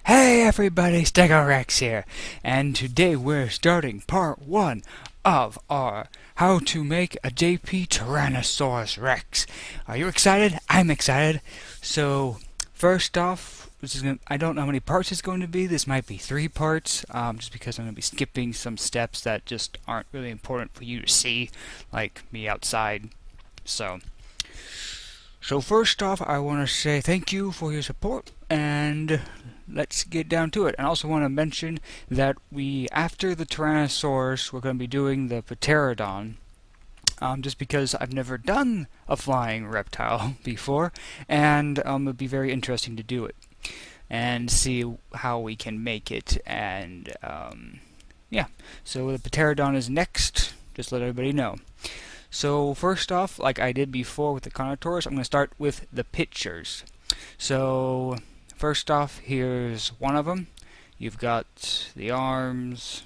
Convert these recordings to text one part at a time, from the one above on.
Hey everybody, Stegorex here, and today we're starting part 1 of our How to Make a JP Tyrannosaurus Rex. Are you excited? I'm excited. So, first off, I don't know how many parts it's going to be. This might be 3 parts, just because I'm going to be skipping some steps that just aren't really important for you to see, like me outside. So first off, I want to say thank you for your support, and let's get down to it. And I also want to mention that after the Tyrannosaurus, we're going to be doing the Pterodon, just because I've never done a flying reptile before, and it'll be very interesting to do it and see how we can make it. And yeah, so the Pterodon is next. Just let everybody know. So first off, like I did before with the contours, I'm going to start with the pictures. So first off, here's one of them. You've got the arms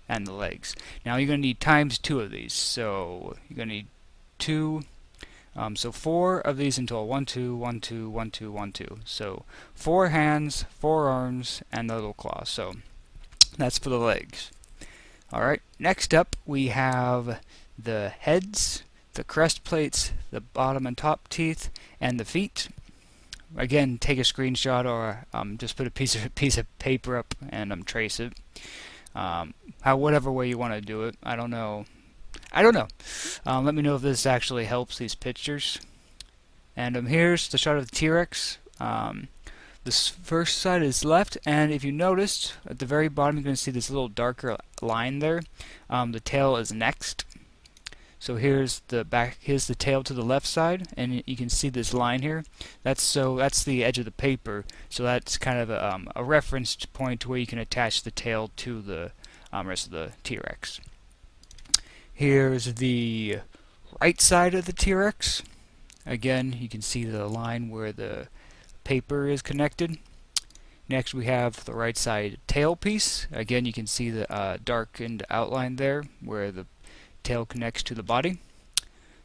and the legs. Now you're going to need times 2 of these. So you're going to need 2. So 4 of these into a 1, 2, 1, 2, 1, 2, 1, 2. So 4 hands, 4 arms, and the little claws. So that's for the legs. Alright, next up we have the heads, the crest plates, the bottom and top teeth, and the feet. Again, take a screenshot or just put a piece of paper up and trace it. Whatever way you want to do it. I don't know. Let me know if this actually helps these pictures. And here's the shot of the T-Rex. This first side is left, and if you noticed at the very bottom, you're going to see this little darker line there. The tail is next. So here's the tail to the left side, and you can see this line here. That's the edge of the paper. So that's kind of a reference point to where you can attach the tail to the rest of the T-Rex. Here's the right side of the T-Rex. Again, you can see the line where the paper is connected. Next we have the right side tail piece. Again, you can see the darkened outline there where the tail connects to the body.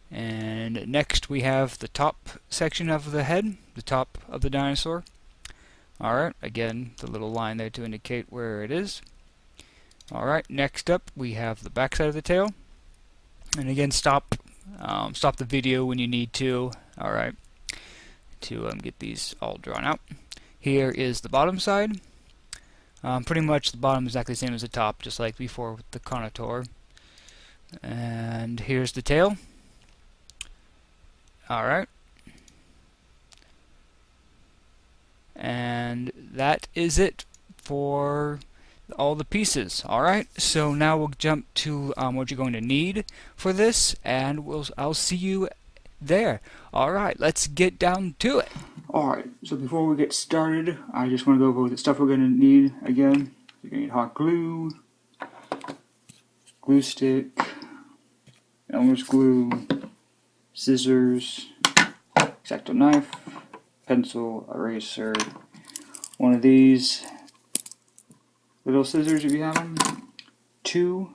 And next we have the top section of the head, the top of the dinosaur. Alright, again the little line there to indicate where it is. Alright, next up we have the back side of the tail. And again, stop the video when you need to. Alright, to get these all drawn out. Here is the bottom side. Pretty much the bottom is exactly the same as the top, just like before with the contour. And here's the tail. Alright. And that is it for all the pieces. Alright, so now we'll jump to what you're going to need for this, and I'll see you there. Alright, let's get down to it. Alright, so before we get started, I just want to go over the stuff we're going to need again. You're going to need hot glue, glue stick, Elmer's glue, scissors, X-Acto knife, pencil, eraser, one of these little scissors if you have them, 2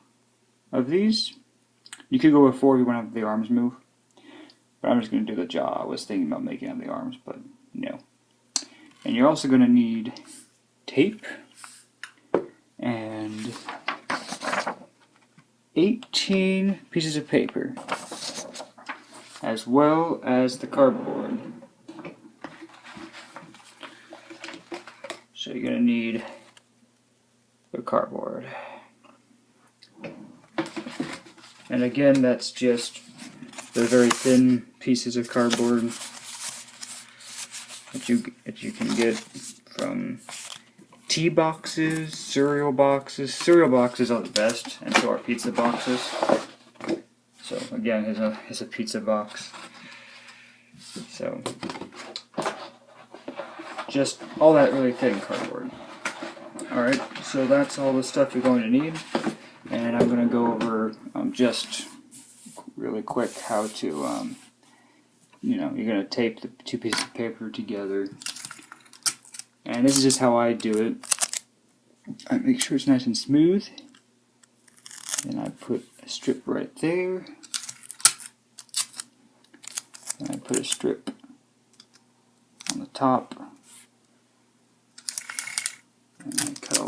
of these. You could go with 4 if you want to have the arms move. But I'm just going to do the jaw. I was thinking about making it the arms, but no. And you're also going to need tape and 18 pieces of paper, as well as the cardboard. So you're going to need the cardboard. And again, that's just the very thin pieces of cardboard that you can get from tea boxes, cereal boxes. Cereal boxes are the best, and so are pizza boxes. So again, here's a pizza box. So just all that really thin cardboard. Alright, so that's all the stuff you're going to need, and I'm going to go over just really quick how to, you're going to tape the 2 pieces of paper together. And this is just how I do it. I make sure it's nice and smooth. Then I put a strip right there. And I put a strip on the top.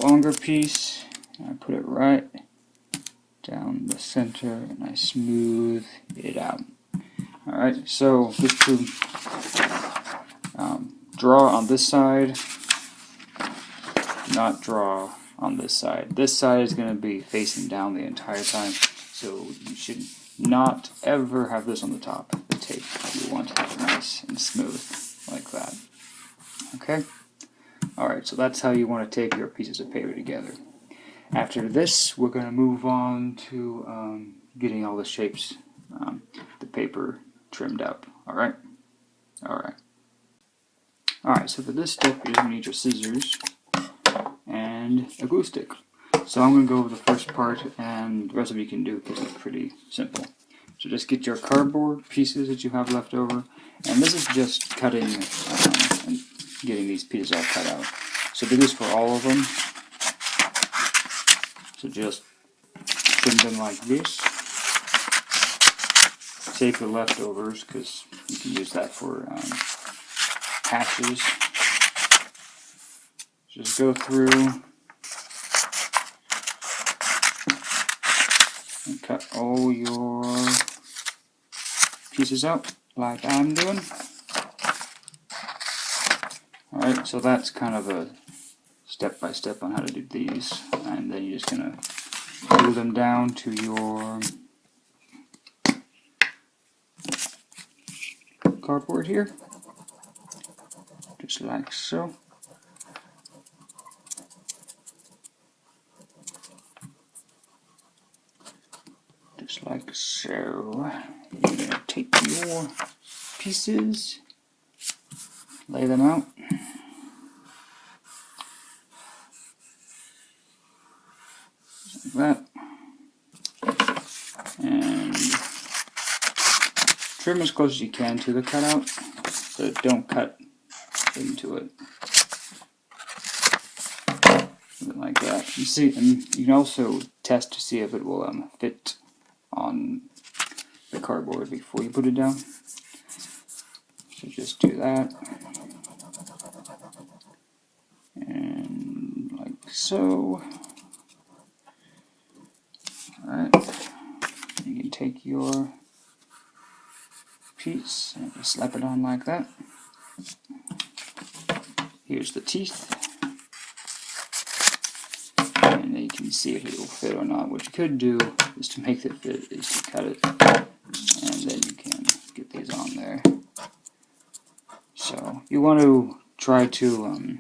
longer piece, and I put it right down the center, and I smooth it out. Alright, so just to draw on this side, not draw on this side. This side is going to be facing down the entire time, so you should not ever have this on the top of the tape. You want it nice and smooth, like that. Okay? Alright, so that's how you want to tape your pieces of paper together. After this, we're going to move on to getting all the shapes, the paper trimmed up. Alright? Alright. Alright, so for this step, you're going to need your scissors and a glue stick. So I'm going to go over the first part, and the rest of you can do because it's pretty simple. So just get your cardboard pieces that you have left over, and this is just cutting and getting these pieces all cut out. So do this for all of them. So just trim them like this. Save the leftovers because you can use that for patches. Just go through and cut all your pieces out like I'm doing. Alright, so that's kind of a step-by-step on how to do these, and then you're just going to glue them down to your cardboard here, just like so. Just like so. You're going to take your pieces, lay them out. Just like that. And trim as close as you can to the cutout, but don't cut into it. Something like that. You see, and you can also test to see if it will fit on the cardboard before you put it down. So just do that, and like so. Alright, you can take your piece and just slap it on like that. Here's the teeth, and then you can see if it will fit or not. What you could do is to make it fit is to cut it, and then you can get these on there. So you want to try to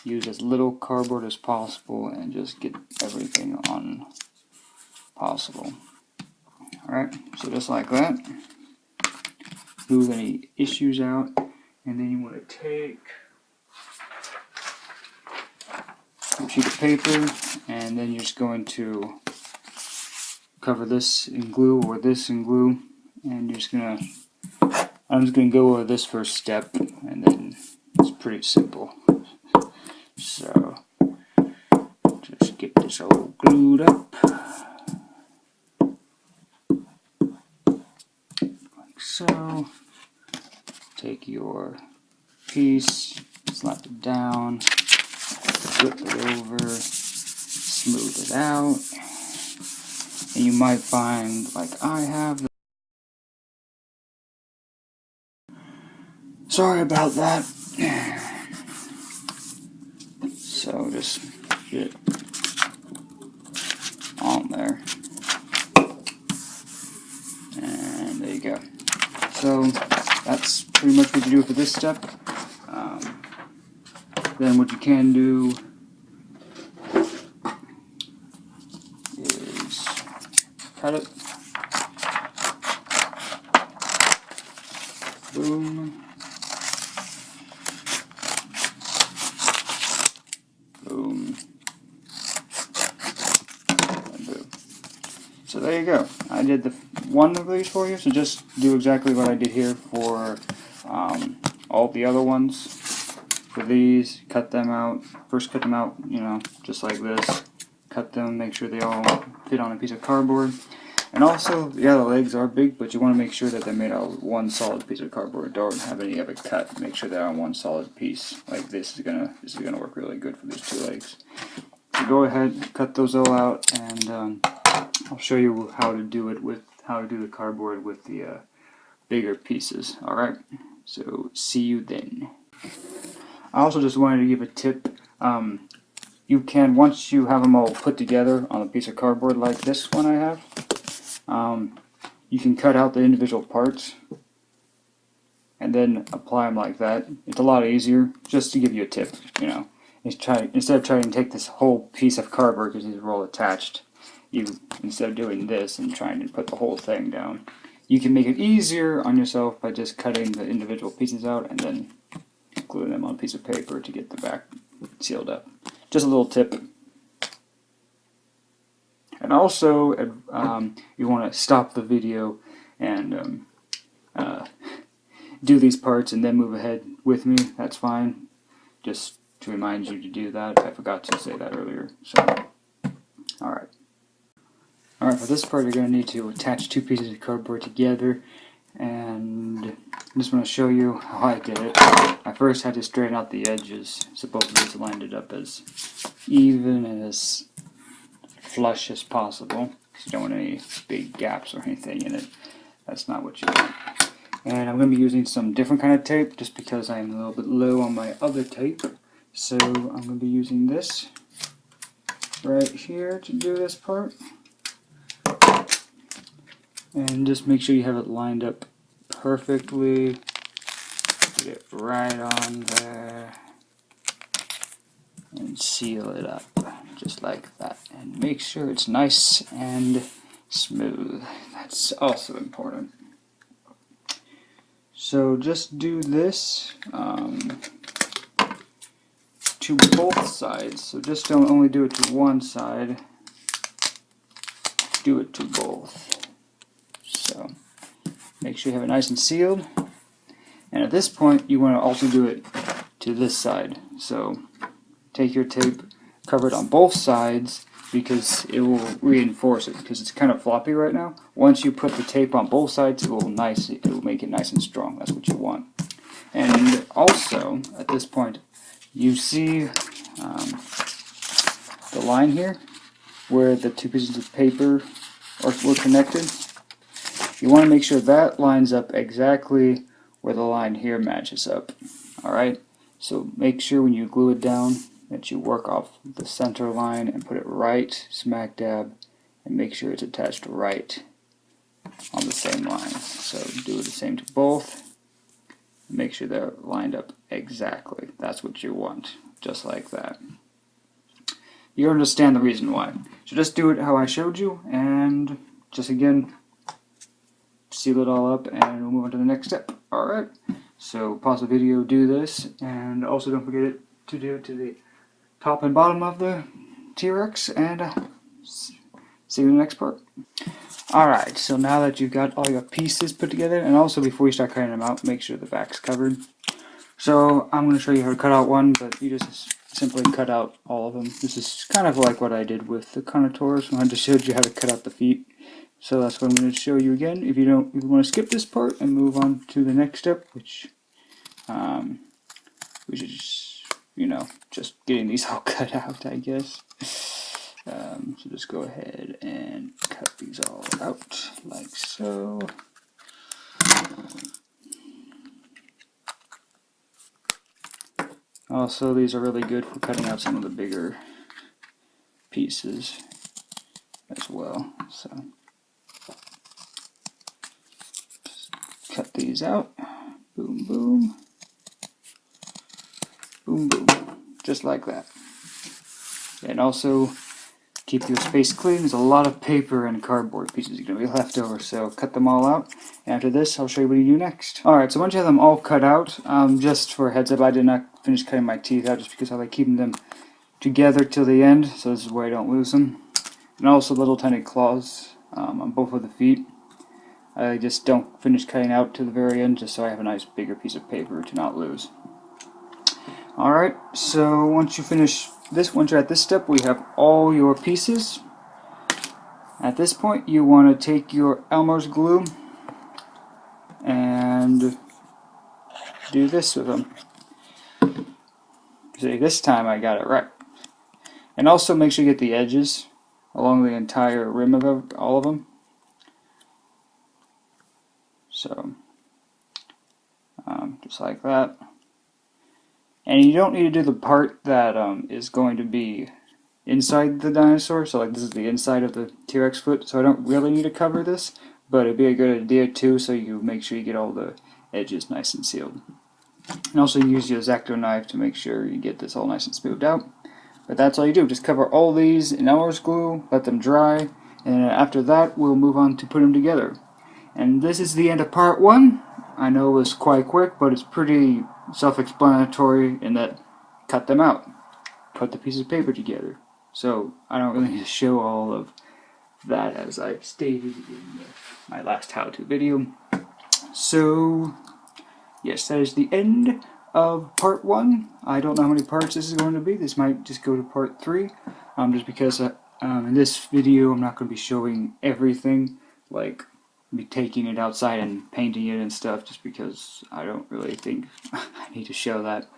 use as little cardboard as possible and just get everything on possible. Alright, so just like that. Move any issues out, and then you want to take a sheet of paper, and then you're just going to cover this in glue or this in glue, and you're just gonna, I'm just gonna go over this first step, and then it's pretty simple. So just get this all glued up like so. Take your piece, slap it down, flip it over, smooth it out, and you might find, like I have, sorry about that. So just get it on there, and there you go. So that's pretty much what you do for this step. Then what you can do is cut it. Boom. Boom. And boom. So there you go. I did one of these for you, so just do exactly what I did here for all the other ones. For these, cut them out. First cut them out, you know, just like this. Cut them, make sure they all fit on a piece of cardboard. And also, yeah, the legs are big, but you want to make sure that they're made out of one solid piece of cardboard. Don't have any of it cut. Make sure they're on one solid piece. Like this is gonna work really good for these two legs. So go ahead, cut those all out, and I'll show you how to do the cardboard with the bigger pieces. All right. So see you then. I also just wanted to give a tip. You can, once you have them all put together on a piece of cardboard like this one I have, you can cut out the individual parts and then apply them like that. It's a lot easier, just to give you a tip, you know. Instead of trying to take this whole piece of cardboard, because these are all attached, instead of doing this and trying to put the whole thing down, you can make it easier on yourself by just cutting the individual pieces out and then gluing them on a piece of paper to get the back sealed up. Just a little tip. And also, you want to stop the video and do these parts and then move ahead with me. That's fine. Just to remind you to do that. I forgot to say that earlier. So, alright. Alright, for this part you're going to need to attach two pieces of cardboard together. And I just want to show you how I did it. I first had to straighten out the edges so both of these lined it up as even and as flush as possible. So you don't want any big gaps or anything in it. That's not what you want. And I'm going to be using some different kind of tape just because I'm a little bit low on my other tape. So I'm going to be using this right here to do this part. And just make sure you have it lined up perfectly. Get it right on there. And seal it up just like that. And make sure it's nice and smooth. That's also important. So just do this to both sides. So just don't only do it to one side. Do it to both. So make sure you have it nice and sealed. And at this point you want to also do it to this side. So take your tape, cover it on both sides because it will reinforce it because it's kind of floppy right now. Once you put the tape on both sides, it will make it nice and strong. That's what you want. And also at this point you see the line here where the two pieces of paper were connected. You want to make sure that lines up exactly where the line here matches up. Alright, so make sure when you glue it down that you work off the center line and put it right smack dab and make sure it's attached right on the same line. So do the same to both. Make sure they're lined up exactly. That's what you want, just like that. You understand the reason why. So just do it how I showed you and just again seal it all up and we'll move on to the next step. Alright, so pause the video, do this, and also don't forget to do it to the top and bottom of the T-Rex, and see you in the next part. Alright, so now that you've got all your pieces put together, and also before you start cutting them out, make sure the back's covered. So I'm going to show you how to cut out one, but you just simply cut out all of them. This is kind of like what I did with the contours when I just showed you how to cut out the feet. So that's what I'm going to show you again. If you want to skip this part and move on to the next step, which is, you know, just getting these all cut out, I guess. So just go ahead and cut these all out like so. Also, these are really good for cutting out some of the bigger pieces as well. So cut these out. Boom, boom. Boom, boom. Just like that. And also, keep your space clean. There's a lot of paper and cardboard pieces going to be left over, so cut them all out. And after this, I'll show you what you do next. Alright, so once you have them all cut out, just for a heads up, I did not finish cutting my teeth out just because I like keeping them together till the end, so this is where I don't lose them. And also little tiny claws on both of the feet. I just don't finish cutting out to the very end just so I have a nice bigger piece of paper to not lose. Alright, so once you're at this step, we have all your pieces. At this point, you want to take your Elmer's glue and do this with them. See, this time I got it right. And also make sure you get the edges along the entire rim of all of them. So, just like that. And you don't need to do the part that is going to be inside the dinosaur. So like this is the inside of the T-Rex foot. So I don't really need to cover this, but it'd be a good idea too, so you make sure you get all the edges nice and sealed. And also use your X-Acto knife to make sure you get this all nice and smoothed out. But that's all you do. Just cover all these in Elmer's glue, let them dry, and after that we'll move on to put them together. And this is the end of part 1. I know it was quite quick, but it's pretty self-explanatory in that cut them out, put the pieces of paper together. So I don't really need to show all of that as I stated in my last how-to video. So yes, that is the end of part 1. I don't know how many parts this is going to be. This might just go to part 3, just because in this video I'm not going to be showing everything, like me taking it outside and painting it and stuff, just because I don't really think I need to show that.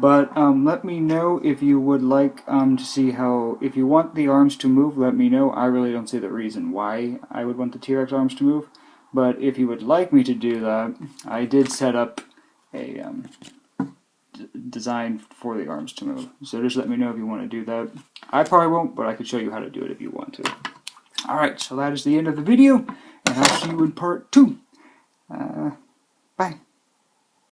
But let me know if you would like to see how, if you want the arms to move, let me know. I really don't see the reason why I would want the T-Rex arms to move, but if you would like me to do that, I did set up a design for the arms to move. So just let me know if you want to do that. I probably won't, but I could show you how to do it if you want to. Alright, so that is the end of the video, and I'll see you in part 2. Bye.